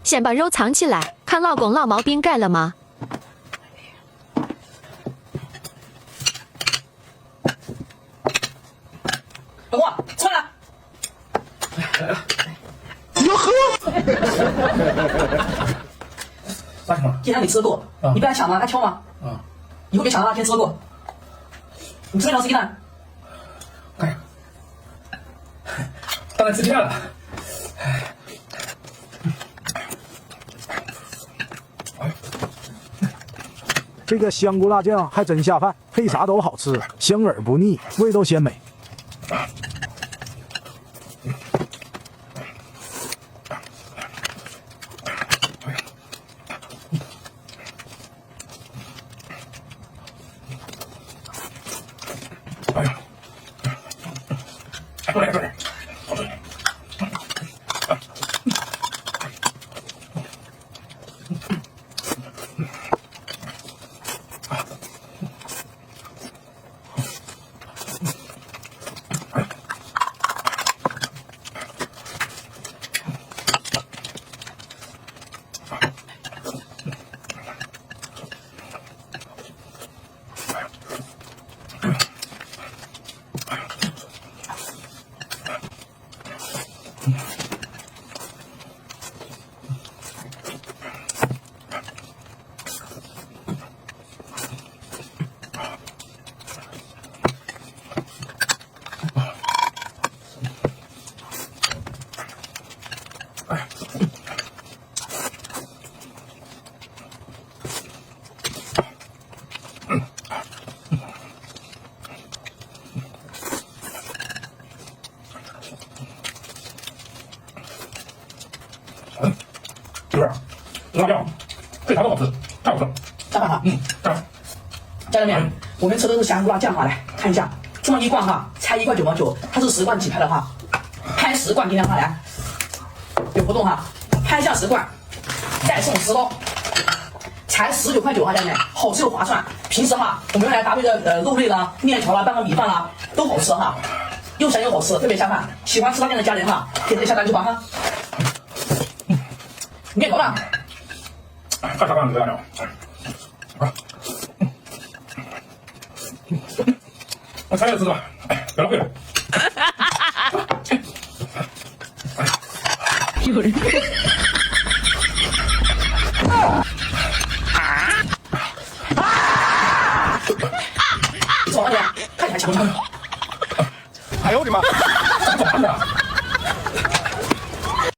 先把肉藏起来，看老公老毛病改了吗？老公，出来了。哟呵！干什么？今天没吃过，你不爱抢吗？爱挑吗？以后别抢了，今天吃过。你吃没长时间呢？干啥？当然吃鸡蛋了。这个香菇辣酱还真下饭，配啥都好吃，香而不腻，味道鲜美。哎呀，多来多来，好吃。就是辣酱，配啥都好吃，太好吃了。下饭哈。这样。家人们，我们吃的是香菇辣酱哈，来看一下，这么一罐哈，才1块9毛9，它是10罐起拍的哈，拍10罐今天哈来，有活动哈，拍下10罐，再送10包，才19块9哈，家人们，好吃又划算。平时哈，我们用来搭配的肉类啦、面条啦、拌个米饭啦，都好吃哈，又香又好吃，特别下饭。喜欢吃辣酱的家人哈，可以直接下单就好哈。面条呢？看啥饭这辣椒？我才也吃吧，别浪费了。有人。走啊你，看起来强不强？哎呦我的妈！怎么了？